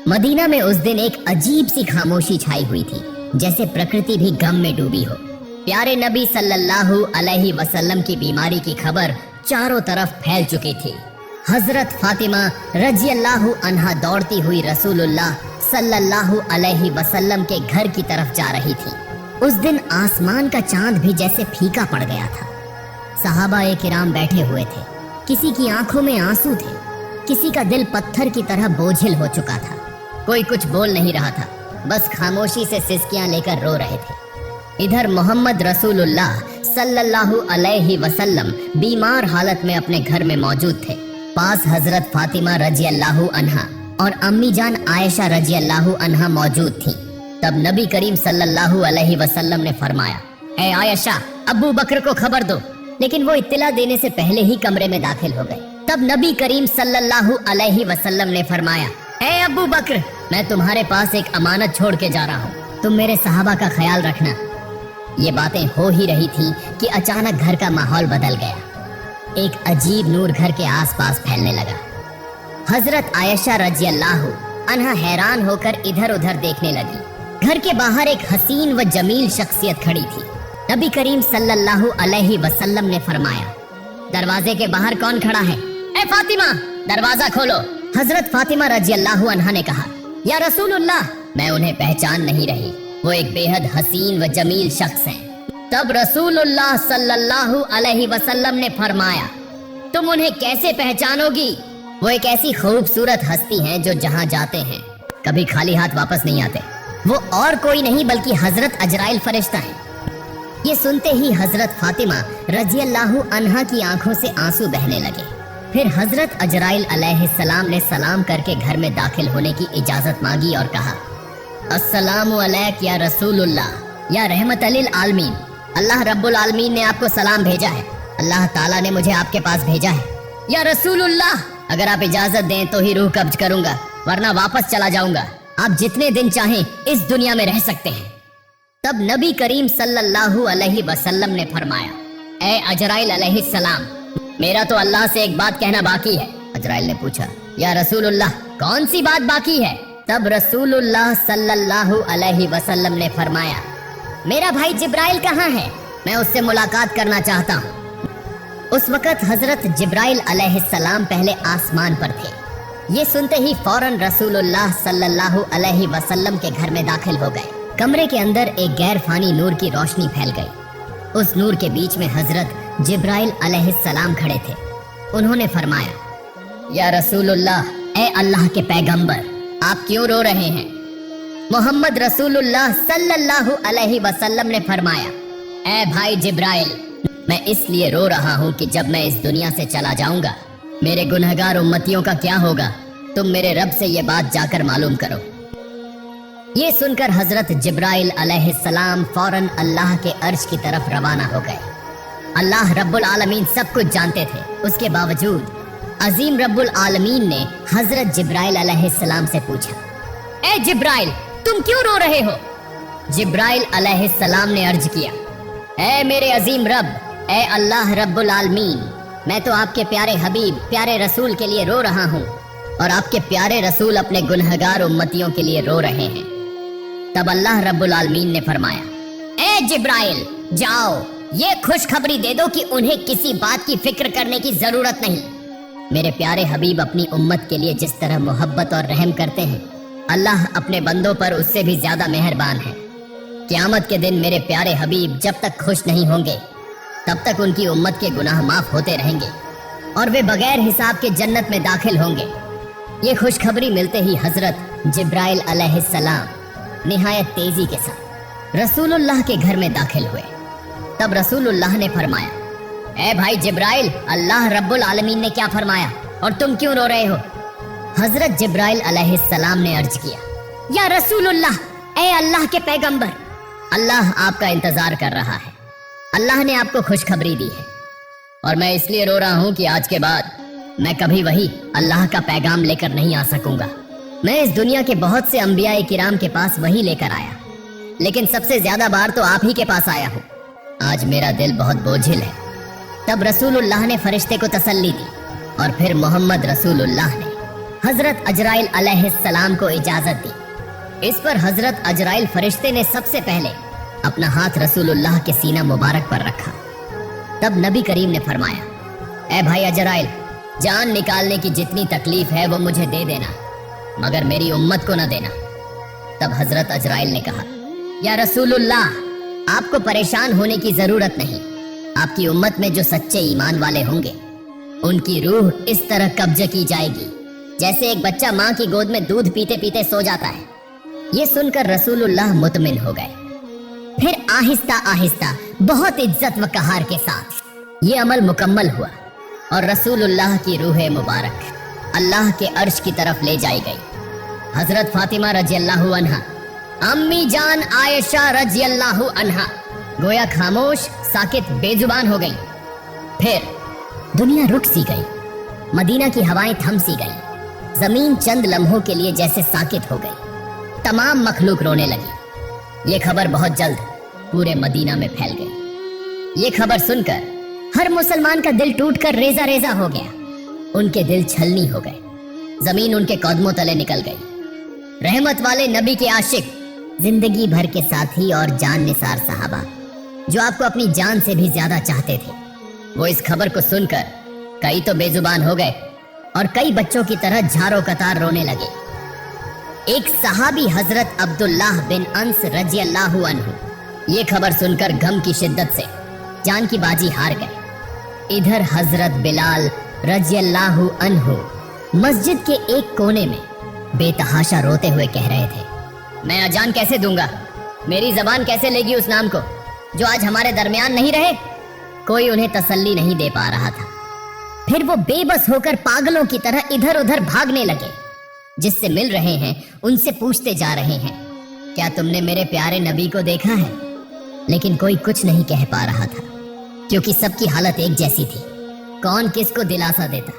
Medina में उस दिन एक अजीब सी खामोशी छाई हुई थी, जैसे प्रकृति भी गम में डूबी हो। प्यारे नबी सल्लल्लाहु अलैहि वसल्लम की बीमारी की खबर चारों तरफ फैल चुकी थी। हजरत फातिमा रज़ियल्लाहु अन्हा दौड़ती हुई रसूलुल्लाह सल्लल्लाहु अलैहि वसल्लम के घर की तरफ जा रही थी। उस दिन आसमान का चांद भी जैसे फीका पड़ गया था। सहाबाए किराम बैठे हुए थे, किसी की आंखों में आंसू थे, किसी का दिल पत्थर की तरह बोझिल हो चुका था। कोई कुछ बोल नहीं रहा था, बस खामोशी से सिसकियां लेकर रो रहे थे। इधर मोहम्मद रसूलुल्लाह सल्लल्लाहु अलैहि वसल्लम बीमार हालत में अपने घर में मौजूद थे। पास हजरत फातिमा रज़ियल्लाहु अन्हा और अम्मी जान आयशा रज़ियल्लाहु अन्हा मौजूद थी। तब नबी करीम सल्लल्लाहु अलैहि वसल्लम ने फरमाया, ए आयशा, अबू बकर को खबर दो। लेकिन वो इत्तला देने से पहले ही कमरे में दाखिल हो गए। तब नबी करीम सल्लल्लाहु अलैहि वसल्लम ने फरमाया, ए अबू बकर, मैं तुम्हारे पास एक अमानत छोड़ के जा रहा हूँ, तुम मेरे सहाबा का ख्याल रखना। ये बातें हो ही रही थी कि अचानक घर का माहौल बदल गया। एक अजीब नूर घर के आसपास फैलने लगा। हजरत आयशा रज़ियल्लाहु अन्हा हैरान होकर इधर उधर देखने लगी। घर के बाहर एक हसीन व जमील शख्सियत खड़ी थी। नबी करीम सल्लल्लाहु अलैहि वसल्लम ने फरमाया, दरवाजे के बाहर कौन खड़ा है? ए फातिमा, दरवाजा खोलो। हजरत फातिमा रज़ियल्लाहु अन्हा ने कहा, या रसूलुल्लाह, मैं उन्हें पहचान नहीं रही, वो एक बेहद हसीन व जमील शख्स हैं। तब रसूलुल्लाह सल्लल्लाहु अलैहि वसल्लम ने फरमाया, तुम उन्हें कैसे पहचानोगी? वो एक ऐसी खूबसूरत हस्ती हैं जो जहाँ जाते हैं कभी खाली हाथ वापस नहीं आते। वो और कोई नहीं बल्कि हजरत अजराइल फरिश्ता हैं। ये सुनते ही हजरत फातिमा रज़ियल्लाहु अन्हा की आंखों से आंसू बहने लगे। फिर हजरत अजराइल अलैहिस्सलाम ने सलाम करके घर में दाखिल होने की इजाजत मांगी और कहा, अस्सलामु अलैक या रसूलुल्लाह, या रहमत लिल आलमीन। अल्लाह रब्बुल आलमीन ने आपको सलाम भेजा है। अल्लाह ताला ने मुझे आपके पास भेजा है। या रसूलुल्लाह, अगर आप इजाजत दें तो ही रूह कब्ज करूंगा, वरना वापस चला जाऊंगा। आप जितने दिन चाहें इस दुनिया में रह सकते हैं। तब नबी करीम सल्लल्लाहु अलैहि वसल्लम ने फरमाया, ए अजराइल अलैहिस्सलाम, मेरा तो अल्लाह से एक बात कहना बाकी है। अजराइल ने पूछा, या रसूलुल्लाह, कौन सी बात बाकी है? तब रसूलुल्लाह सल्लल्लाहु अलैहि वसल्लम ने फरमाया, मेरा भाई जिब्राइल कहाँ है? मैं उससे मुलाकात करना चाहता हूँ। उस वक्त हजरत जिब्राइल अलैहिस्सलाम पहले आसमान पर थे। ये सुनते ही फौरन रसूलुल्लाह सल्लल्लाहु अलैहि वसल्लम के घर में दाखिल हो गए। कमरे के अंदर एक गैर फानी नूर की रोशनी फैल गई। उस नूर के बीच में हजरत जिब्राइल अलैहिस्सलाम खड़े थे। उन्होंने फरमाया, या रसूलुल्लाह, ए अल्लाह के पैगंबर, आप क्यों रो रहे हैं? मोहम्मद रसूलुल्लाह सल्लल्लाहु अलैहि वसल्लम ने फरमाया, ए भाई जिब्राइल, मैं इसलिए रो रहा हूँ कि जब मैं इस दुनिया से चला जाऊंगा, मेरे गुनहगार उम्मतियों का क्या होगा? तुम मेरे रब से ये बात जाकर मालूम करो। ये सुनकर हजरत जिब्राइल अलैहिस्सलाम फौरन अल्लाह के अर्श की तरफ रवाना हो गए। अल्लाह रब्बुल आलमीन सब कुछ जानते थे, उसके बावजूद अजीम रब्बुल आलमीन ने हजरत जिब्राइल अलैहिस्सलाम से पूछा, ए जिब्राइल, तुम क्यों रो रहे हो? जिब्राइल अलैहिस्सलाम ने अर्ज किया, ए मेरे अजीम रब, ए अल्लाह रब्बुल आलमीन, मैं तो आपके प्यारे हबीब, प्यारे रसूल के लिए रो रहा हूँ और आपके प्यारे रसूल अपने गुनहगार उम्मतियों के लिए रो रहे हैं। तब अल्लाह रब्बुल आलमीन ने फरमाया, ए जिब्राइल, जाओ ये खुशखबरी दे दो कि उन्हें किसी बात की फिक्र करने की जरूरत नहीं। मेरे प्यारे हबीब अपनी उम्मत के लिए जिस तरह मोहब्बत और रहम करते हैं, अल्लाह अपने बंदों पर उससे भी ज्यादा मेहरबान है। क़यामत के दिन मेरे प्यारे हबीब जब तक खुश नहीं होंगे तब तक उनकी उम्मत के गुनाह माफ होते रहेंगे और वे बगैर हिसाब के जन्नत में दाखिल होंगे। ये खुशखबरी मिलते ही हजरत जिब्राइल अलैहिस्सलाम निहायत तेजी के साथ रसूलुल्लाह के घर में दाखिल हुए। तब रसूलुल्लाह ने फरमाया, ए भाई जिब्राइल, अल्लाह रब्बुल आलमीन ने क्या फरमाया और तुम क्यों रो रहे हो? हजरत जिब्राइल अलैहिस्सलाम ने अर्ज किया, या रसूलुल्लाह, ए अल्लाह के पैगंबर, अल्लाह आपका इंतजार कर रहा है। अल्लाह ने आपको खुशखबरी दी है और मैं इसलिए रो रहा हूँ कि आज के बाद मैं कभी वही अल्लाह का पैगाम लेकर नहीं आ सकूंगा। मैं इस दुनिया के बहुत से अंबियाए किराम के पास वही लेकर आया, लेकिन सबसे ज्यादा बार तो आप ही के पास आया हूँ। आज मेरा दिल बहुत बोझिल है। तब रसूलुल्लाह ने फरिश्ते को तसल्ली दी और फिर मोहम्मद रसूलुल्लाह ने हजरत अजराइल अलैहिस्सलाम को इजाजत दी। इस पर हजरत अजराइल फरिश्ते ने सबसे पहले अपना हाथ रसूलुल्लाह के सीना मुबारक पर रखा। तब नबी करीम ने फरमाया, ए भाई अजराइल, जान निकालने की जितनी तकलीफ है वो मुझे दे देना, मगर मेरी उम्मत को न देना। तब हजरत अजराइल ने कहा, या रसूलुल्लाह, आपको परेशान होने की जरूरत नहीं। आपकी उम्मत में जो सच्चे ईमान वाले होंगे उनकी रूह इस तरह कब्जे की जाएगी जैसे एक बच्चा माँ की गोद में दूध पीते पीते सो जाता है। ये सुनकर रसूलुल्लाह मुतमिन हो गए। फिर आहिस्ता आहिस्ता बहुत इज्जत व कहार के साथ ये अमल मुकम्मल हुआ और रसूलुल्लाह की रूह मुबारक अल्लाह के अर्श की तरफ ले जाई गई। हजरत फातिमा रज़ियल्लाहु अन्हा, अम्मी जान आयशा रज़ियल्लाहु अन्हा गोया खामोश, साकित, बेजुबान हो गई। फिर दुनिया रुक सी गई, मदीना की हवाएं थम सी गई, जमीन चंद लम्हों के लिए जैसे साकित हो गई। तमाम मखलूक रोने लगी। ये खबर बहुत जल्द पूरे मदीना में फैल गई। ये खबर सुनकर हर मुसलमान का दिल टूटकर रेजा रेजा हो गया। उनके दिल छलनी हो गए, जमीन उनके कदमों तले निकल गई। रहमत वाले नबी के आशिक, जिंदगी भर के साथी और जान निसार सहाबा जो आपको अपनी जान से भी ज्यादा चाहते थे, वो इस खबर को सुनकर कई तो बेजुबान हो गए और कई बच्चों की तरह झारो कतार रोने लगे। एक सहाबी हजरत अब्दुल्लाह बिन अंस रज़ियल्लाहु अन्हु ये खबर सुनकर गम की शिद्दत से जान की बाजी हार गए। इधर हजरत बिलाल रज़ियल्लाहु अन्हु मस्जिद के एक कोने में बेतहाशा रोते हुए कह रहे थे, मैं अजान कैसे दूंगा, मेरी जबान कैसे लेगी उस नाम को जो आज हमारे दरमियान नहीं रहे। कोई उन्हें तसल्ली नहीं दे पा रहा था। फिर वो बेबस होकर पागलों की तरह इधर उधर भागने लगे। जिससे मिल रहे हैं उनसे पूछते जा रहे हैं, क्या तुमने मेरे प्यारे नबी को देखा है? लेकिन कोई कुछ नहीं कह पा रहा था क्योंकि सबकी हालत एक जैसी थी। कौन किसको दिलासा देता।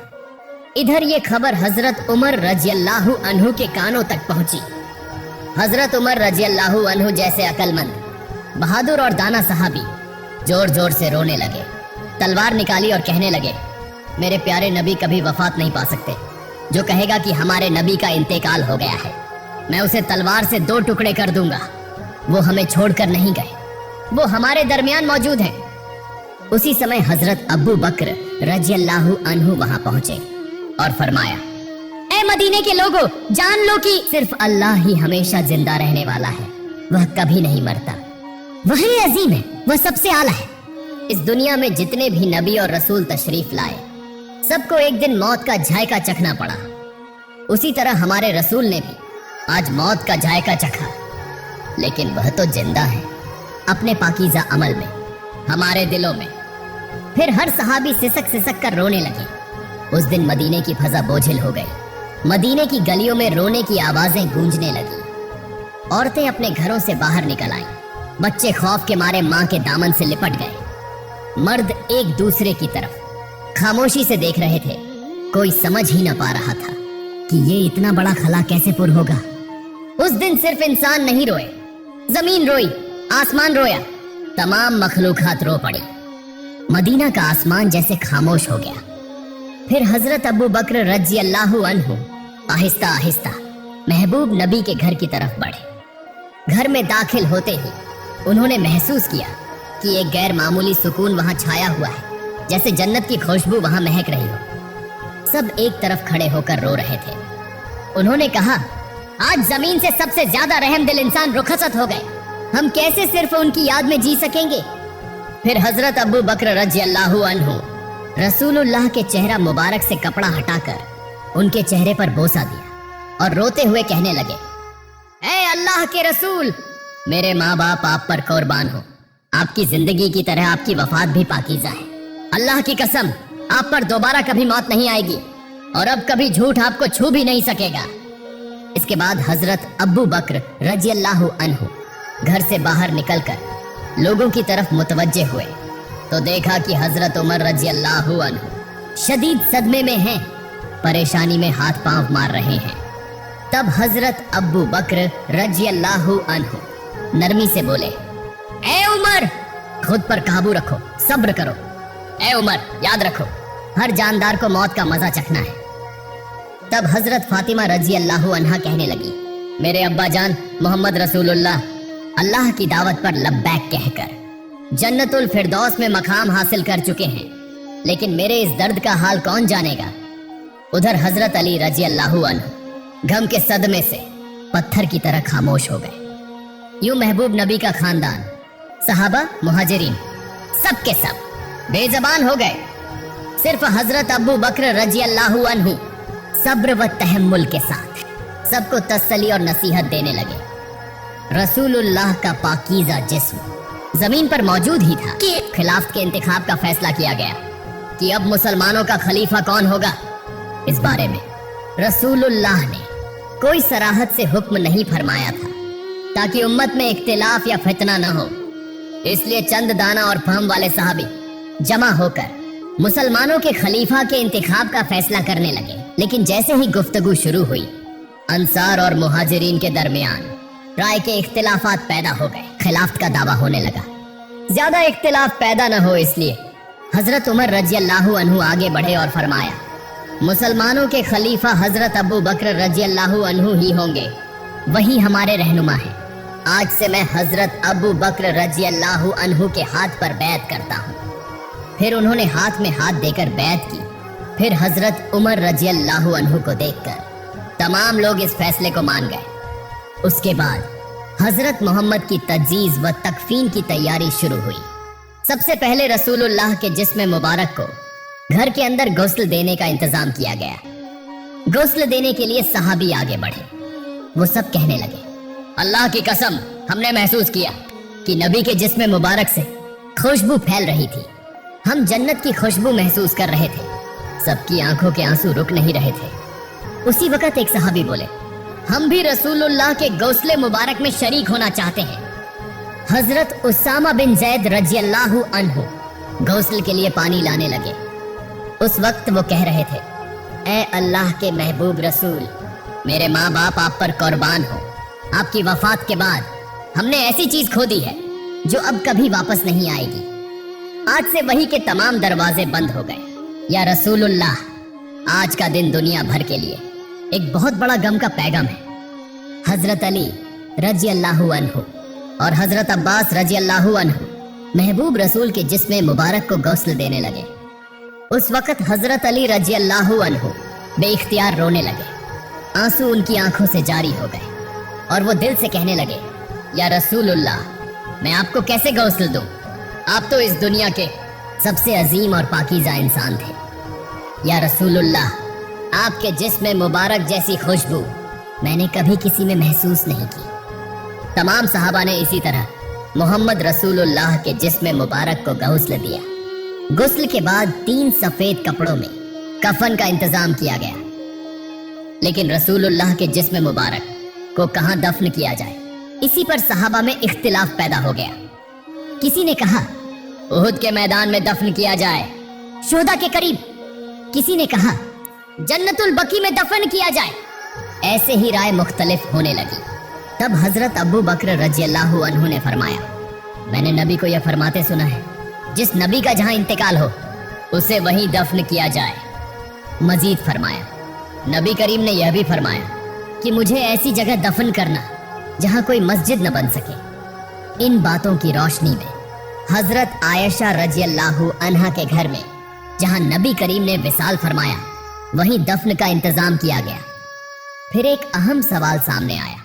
इधर ये खबर हजरत उमर रज़ियल्लाहु अन्हु के कानों तक पहुंची। हजरत उमर रज़ियल्लाहु अन्हु जैसे अकलमंद, बहादुर और दाना सहाबी जोर जोर से रोने लगे, तलवार निकाली और कहने लगे, मेरे प्यारे नबी कभी वफात नहीं पा सकते। जो कहेगा कि हमारे नबी का इंतेकाल हो गया है, मैं उसे तलवार से 2 टुकड़े कर दूंगा। वो हमें छोड़कर नहीं गए, वो हमारे दरमियान मौजूद हैं। उसी समय हजरत अबू बकर रज़ियल्लाहु अन्हु वहां पहुंचे और फरमाया, ए मदीने के लोगों, जान लो कि सिर्फ अल्लाह ही हमेशा जिंदा रहने वाला है। वह कभी नहीं मरता, वही अजीम है, वह सबसे आला है। इस दुनिया में जितने भी नबी और रसूल तशरीफ लाए, सबको एक दिन मौत का जायका चखना पड़ा। उसी तरह हमारे रसूल ने भी आज मौत का जायका चखा, लेकिन वह तो जिंदा है अपने पाकीज़ा अमल में, हमारे दिलों में। फिर हर सहाबी सिसक सिसक कर रोने लगे। उस दिन मदीने की फजा बोझिल हो गई। मदीने की गलियों में रोने की आवाजें गूंजने लगी। औरतें अपने घरों से बाहर निकल आईं। बच्चे खौफ के मारे माँ के दामन से लिपट गए। मर्द एक दूसरे की तरफ खामोशी से देख रहे थे। कोई समझ ही न पा रहा था कि ये इतना बड़ा खला कैसे पुर होगा। उस दिन सिर्फ इंसान नहीं रोए, जमीन रोई, आसमान रोया, तमाम मखलूकात रो पड़ी। मदीना का आसमान जैसे खामोश हो गया। फिर हजरत अबू बकर रज़ियल्लाहु अन्हु आहिस्ता आहिस्ता महबूब नबी के घर की तरफ बढ़े। घर में दाखिल होते ही उन्होंने महसूस किया कि एक गैर मामूली सुकून वहां छाया हुआ है, जैसे जन्नत की खुशबू वहां महक रही हो। सब एक तरफ खड़े होकर रो रहे थे। उन्होंने कहा, आज जमीन से सबसे ज्यादा रहमदिल इंसान रुखसत हो गए, हम कैसे सिर्फ उनकी याद में जी सकेंगे। फिर हजरत अबू बकर रज़ियल्लाहु अन्हु रसूलुल्लाह के चेहरा मुबारक से कपड़ा हटाकर उनके चेहरे पर बोसा दिया और रोते हुए कहने लगे, ऐ अल्लाह के रसूल, मेरे माँ बाप आप पर कुर्बान हो। आपकी जिंदगी की तरह आपकी वफात भी पाकीज़ा है। अल्लाह की कसम, आप पर दोबारा कभी मौत नहीं आएगी और अब कभी झूठ आपको छू भी नहीं सकेगा। इसके बाद हजरत अबू बकर रज़ियल्लाहु अन्हु घर से बाहर निकलकर लोगों की तरफ मुतवज्जे हुए तो देखा कि हजरत उमर रज़ियल्लाहु अन्हु शदीद सदमे में हैं, परेशानी में हाथ पांव मार रहे हैं। तब हजरत अबू बकर रज़ियल्लाहु अन्हु नरमी से बोले, ए उमर, खुद पर काबू रखो, सब्र करो। ए उमर, याद रखो, हर जानदार को मौत का मजा चखना है। तब हजरत फातिमा रजी अल्लाह अन्हा कहने लगी, मेरे अब्बा जान मोहम्मद रसूलुल्लाह अल्लाह की दावत पर लब्बैक कहकर जन्नतुल फिरदौस में मकाम हासिल कर चुके हैं, लेकिन मेरे इस दर्द का हाल कौन जानेगा। उधर हजरत अली रजी अल्लाह अन्हु गम के सदमे से पत्थर की तरह खामोश हो गए। यूं महबूब नबी का खानदान, सहाबा, मुहाजिरीन सब के सब बेजबान हो गए। सिर्फ हजरत अबू बकर रजी अल्लाह अन्हु सब्र व तहम्मुल के साथ सबको तसल्ली और नसीहत देने लगे। रसूलुल्लाह का पाकीज़ा जिस्म जमीन पर मौजूद ही था कि खिलाफत के इंतखाब का फैसला किया गया कि अब मुसलमानों का खलीफा कौन होगा। इस बारे में रसूलुल्लाह ने कोई सराहत से हुक्म नहीं फरमाया था ताकि उम्मत में इख्तिलाफ या फितना न हो। इसलिए चंद दाना और फहम वाले सहाबी जमा होकर मुसलमानों के खलीफा के इंतखाब का फैसला करने लगे। लेकिन जैसे ही गुफ्तगू शुरू हुई, अंसार और मुहाजिरीन के दरमियान राय के इख्तिलाफात पैदा हो गए। खिलाफत का दावा होने लगा। ज्यादा इख्तिलाफ पैदा न हो इसलिए हजरत उमर रजी अल्लाह अन्हु आगे बढ़े और फरमाया, मुसलमानों के खलीफा हजरत अबू बकर रजी अल्लाह अन्हु ही होंगे, वही हमारे रहनुमा हैं। आज से मैं हजरत अबू बकर रजी अल्लाह अन्हु के हाथ पर बैत करता हूँ। फिर उन्होंने हाथ में हाथ देकर बैत की। फिर हजरत उमर रजी अल्लाह अन्हु को देखकर तमाम लोग इस फैसले को मान गए। उसके बाद हजरत मोहम्मद की तजहीज़ व तकफीन की तैयारी शुरू हुई। सबसे पहले रसूलुल्लाह के जिस्म मुबारक को घर के अंदर गुस्ल देने का इंतजाम किया गया। गुस्ल देने के लिए सहाबी आगे बढ़े। वो सब कहने लगे, अल्लाह की कसम, हमने महसूस किया कि नबी के जिस्म मुबारक से खुशबू फैल रही थी। हम जन्नत की खुशबू महसूस कर रहे थे। सबकी आंखों के आंसू रुक नहीं रहे थे। उसी वक्त एक सहाबी बोले, हम भी रसूलुल्लाह के गौसले मुबारक में शरीक होना चाहते हैं। हजरत उसामा बिन जैद रजी अल्लाह अन्हु गौसल के लिए पानी लाने लगे। उस वक्त वो कह रहे थे, ए अल्लाह के महबूब रसूल, मेरे माँ बाप आप पर कुर्बान हो। आपकी वफात के बाद हमने ऐसी चीज खो दी है जो अब कभी वापस नहीं आएगी। आज से वही के तमाम दरवाजे बंद हो गए। या रसूलुल्लाह, आज का दिन दुनिया भर के लिए एक बहुत बड़ा गम का पैगाम है। हजरत अली रजी अल्लाह अन्हु और हजरत अब्बास रजी अल्लाह अन्हु महबूब रसूल के जिस्म मुबारक को गौसल देने लगे। उस वक्त हजरत अली रजी अल्लाह अन्हु बेइख्तियार रोने लगे। आंसू उनकी आंखों से जारी हो गए और वो दिल से कहने लगे, या रसूलुल्लाह, मैं आपको कैसे गौसल दूं? आप तो इस दुनिया के सबसे अजीम और पाकीज़ा इंसान थे। या रसूलुल्लाह, आपके जिस्म मुबारक जैसी खुशबू मैंने कभी किसी में महसूस नहीं की। तमाम सहाबा ने इसी तरह मोहम्मद रसूलुल्लाह के जिस्म मुबारक को गौसल दिया। गुस्ल के बाद 3 सफेद कपड़ों में कफन का इंतजाम किया गया। लेकिन रसूलुल्लाह के जिस्म मुबारक को कहां दफन किया जाए, इसी पर सहाबा में इख्तिलाफ पैदा हो गया। किसी ने कहा उहुद के मैदान में दफन किया जाए, शोहदा के करीब। किसी ने कहा जन्नतुल बकी में दफन किया जाए। ऐसे ही राय मुख्तलिफ होने लगी। तब हजरत अबू बकर रजी अल्लाह अन्हु ने फरमाया, मैंने नबी को यह फरमाते सुना है, जिस नबी का जहां इंतकाल हो उसे वहीं दफन किया जाए। मजीद फरमाया, नबी करीम ने यह भी फरमाया कि मुझे ऐसी जगह दफन करना जहां कोई मस्जिद न बन सके। इन बातों की रोशनी में हजरत आयशा रजी अल्लाह अन्हा के घर में जहां नबी करीम ने विसाल फरमाया, वहीं दफन का इंतजाम किया गया। फिर एक अहम सवाल सामने आया,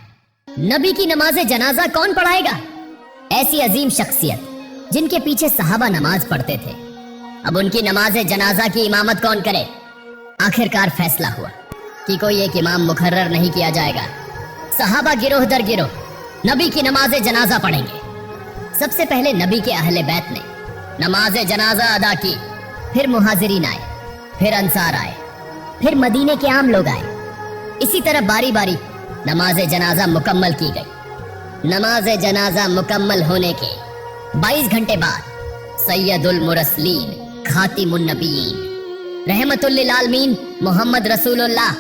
नबी की नमाज़े जनाजा कौन पढ़ाएगा? ऐसी अजीम शख्सियत जिनके पीछे सहाबा नमाज पढ़ते थे, अब उनकी नमाज़े जनाजा की इमामत कौन करे? आखिरकार फैसला हुआ कि कोई एक इमाम मुकर्रर नहीं किया जाएगा। सहाबा गिरोह दर गिरोह नबी की नमाज़े जनाजा पढ़ेंगे। सबसे पहले नबी के अहले बैत ने नमाज़े जनाजा अदा की। फिर मुहाजिरीन आए, फिर अंसार आए, फिर मदीने के आम लोग आए। इसी तरह बारी बारी नमाज़े जनाजा मुकम्मल की गई। नमाज़े जनाजा मुकम्मल होने के 22 घंटे बाद सैयदुल मुरसलीन खातिमुन नबीयीन रहमतुल लिल आलमीन मोहम्मद रसूलुल्लाह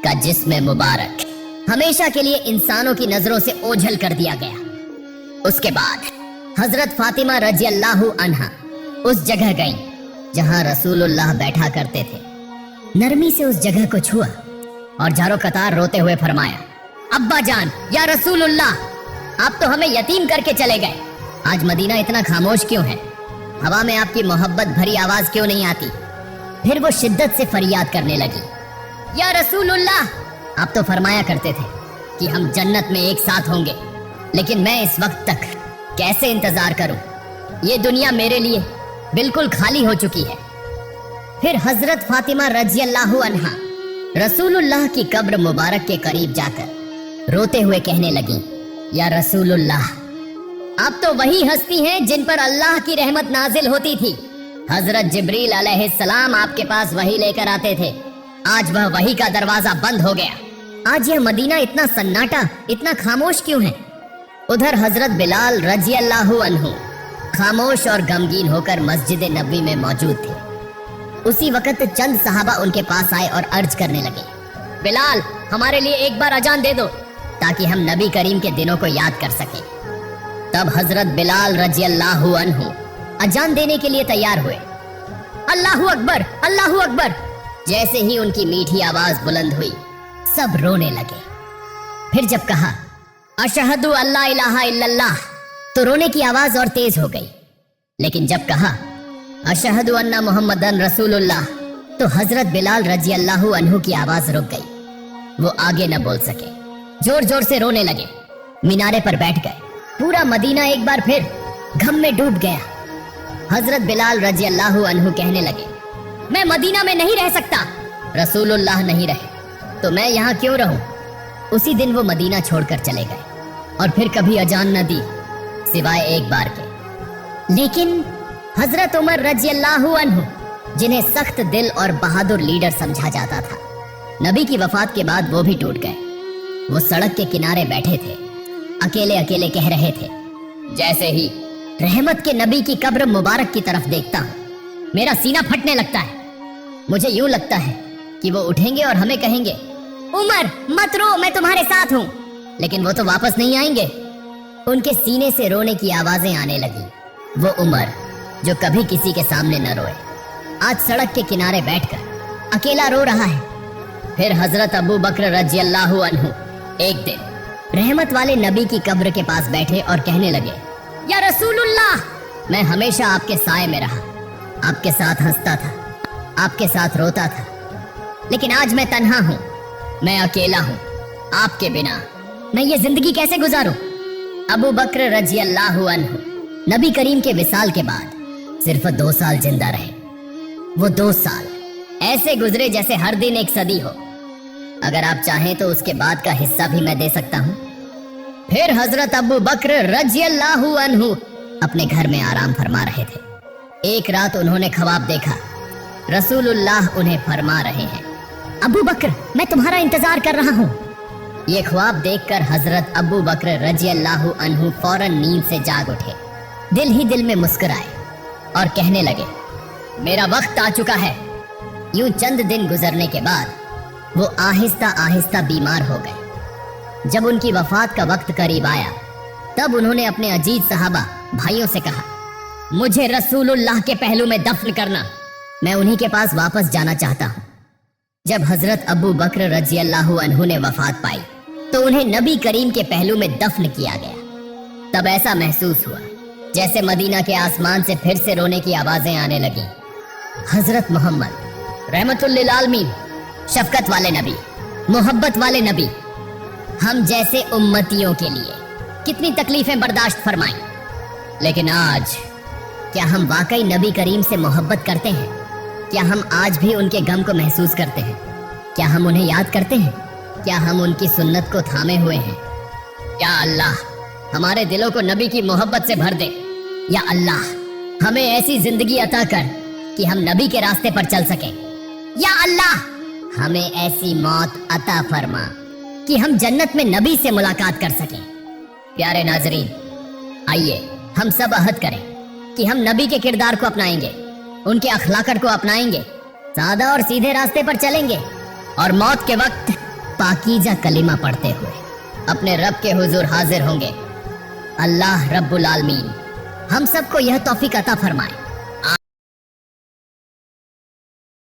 का जिस्म मुबारक हमेशा के लिए इंसानों की नजरों से ओझल कर दिया गया। उसके बाद हजरत फातिमा रजी अल्लाह अन्हा उस जगह गईं जहां रसूलुल्लाह बैठा करते थे। नरमी से उस जगह को छुआ और जारो कतार रोते हुए फरमाया, अब्बा जान या रसूलुल्लाह, आप तो हमें यतीम करके चले गए। आज मदीना इतना खामोश क्यों है? हवा में आपकी मोहब्बत भरी आवाज क्यों नहीं आती? फिर वो शिद्दत से फरियाद करने लगी, या रसूलुल्लाह, आप तो फरमाया करते थे कि हम जन्नत में एक साथ होंगे, लेकिन मैं इस वक्त तक कैसे इंतजार करूं? ये दुनिया मेरे लिए बिल्कुल खाली हो चुकी है। फिर हजरत फातिमा रज़ियल्लाहु अन्हा रसूलुल्लाह की कब्र मुबारक के करीब जाकर रोते हुए कहने लगी, या रसूलुल्लाह, आप तो वही हस्ती हैं जिन पर अल्लाह की रहमत नाजिल होती थी। हजरत जिब्रील अलैहिस्सलाम आपके पास वही लेकर आते थे। आज वह वही का दरवाजा बंद हो गया। आज यह मदीना इतना सन्नाटा, इतना खामोश क्यों है? उधर हजरत बिलाल रज़ियल्लाहु अन्हु खामोश और गमगीन होकर मस्जिद नबवी में मौजूद थे। उसी वक्त चंद सहाबा उनके पास आए और अर्ज करने लगे, बिलाल, हमारे लिए एक बार अजान दे दो ताकि हम नबी करीम के दिनों को याद कर सकें। तब हजरत बिलाल रज़ियल्लाहु अन्हु अजान देने के लिए तैयार हुए। अल्लाहु अकबर, अल्लाहु अकबर। जैसे ही उनकी मीठी आवाज बुलंद हुई, सब रोने लगे। फिर जब कहा, अशहदु अल्ला इलाहा इल्लल्लाह, तो रोने की आवाज और तेज हो गई। लेकिन जब कहा, अशहदु अन्ना मुहम्मदन रसूलुल्लाह, तो हजरत बिलाल रज़ियल्लाहु अन्हु की आवाज रुक गई। वो आगे न बोल सके, जोर जोर से रोने लगे। मीनारे पर बैठ गए। पूरा मदीना एक बार फिर गम में डूब गया। हजरत बिलाल रज़ियल्लाहु अन्हु कहने लगे, मैं मदीना में नहीं रह सकता। रसूलुल्लाह नहीं रहे तो मैं यहाँ क्यों रहूं? उसी दिन वो मदीना छोड़कर चले गए और फिर कभी अजान न दी सिवाय एक बार के। लेकिन हजरत उमर रज़ियल्लाहु अन्हु, जिन्हें सख्त दिल और बहादुर लीडर समझा जाता था, नबी की वफात के बाद वो भी टूट गए। वो सड़क के किनारे बैठे थे, अकेले अकेले कह रहे थे, जैसे ही रहमत के नबी की कब्र मुबारक की तरफ देखता हूँ मेरा सीना फटने लगता है। मुझे यूं लगता है कि वो उठेंगे और हमें कहेंगे, उमर मत रो, मैं तुम्हारे साथ हूँ। लेकिन वो तो वापस नहीं आएंगे। उनके सीने से रोने की आवाजें आने लगी। वो उमर जो कभी किसी के सामने न रोए, आज सड़क के किनारे बैठकर अकेला रो रहा है। फिर हजरत अबू बकर रज़ियल्लाहु अन्हु एक दिन रहमत वाले नबी की कब्र के पास बैठे और कहने लगे, या रसूलुल्लाह, मैं हमेशा आपके साए में रहा, आपके साथ हंसता था, आपके साथ रोता था, लेकिन आज मैं तन्हा हूँ, मैं अकेला हूँ। आपके बिना मैं ये जिंदगी कैसे गुजारूं? अबू बकर रज़ियल्लाहु अन्हु नबी करीम के विसाल के बाद सिर्फ 2 साल जिंदा रहे। वो 2 साल ऐसे गुजरे जैसे हर दिन एक सदी हो। अगर आप चाहें तो उसके बाद का हिस्सा भी मैं दे सकता हूँ। फिर हजरत अबू बकर रज़ियल्लाहु अन्हु अपने घर में आराम फरमा रहे थे। एक रात उन्होंने ख्वाब देखा, रसूलुल्लाह उन्हें फरमा रहे हैं, अबू बकर, मैं तुम्हारा इंतजार कर रहा हूँ। ये ख्वाब देखकर हजरत अबू बकर रज़ियल्लाहु अन्हु फौरन नींद से जाग उठे, दिल ही दिल में मुस्कुराए और कहने लगे, मेरा वक्त आ चुका है। यूं चंद दिन गुजरने के बाद वो आहिस्ता आहिस्ता बीमार हो गए। जब उनकी वफात का वक्त करीब आया, तब उन्होंने अपने अजीज सहाबा भाइयों से कहा, मुझे रसूलुल्लाह के पहलू में दफन करना, मैं उन्हीं के पास वापस जाना चाहता हूँ। जब हजरत अबू बकर रज़ियल्लाहु अन्हु ने वफात पाई तो उन्हें नबी करीम के पहलू में दफन किया गया। तब ऐसा महसूस हुआ जैसे मदीना के आसमान से फिर से रोने की आवाजें आने लगी। हजरत मोहम्मद रहमतुल लिल आलमीन, शफकत वाले नबी, मोहब्बत वाले नबी, हम जैसे उम्मतियों के लिए कितनी तकलीफें बर्दाश्त फरमाई। लेकिन आज क्या हम वाकई नबी करीम से मोहब्बत करते हैं? क्या हम आज भी उनके गम को महसूस करते हैं? क्या हम उन्हें याद करते हैं? क्या हम उनकी सुन्नत को थामे हुए हैं? या अल्लाह हमारे दिलों को नबी की मोहब्बत से भर दे। या अल्लाह हमें ऐसी जिंदगी अता कर कि हम नबी के रास्ते पर चल सकें। या अल्लाह हमें ऐसी मौत अता फरमा कि हम जन्नत में नबी से मुलाकात कर सकें। प्यारे नाजरीन, आइए हम सब अहद करें कि हम नबी के किरदार को अपनाएंगे, उनके अखलाकत को अपनाएंगे, सादा और सीधे रास्ते पर चलेंगे और मौत के वक्त पाकीजा कलिमा पढ़ते हुए अपने रब के हुजूर हाजिर होंगे। अल्लाह रब्बुल आलमीन हम सबको यह तौफीक अता फरमाए।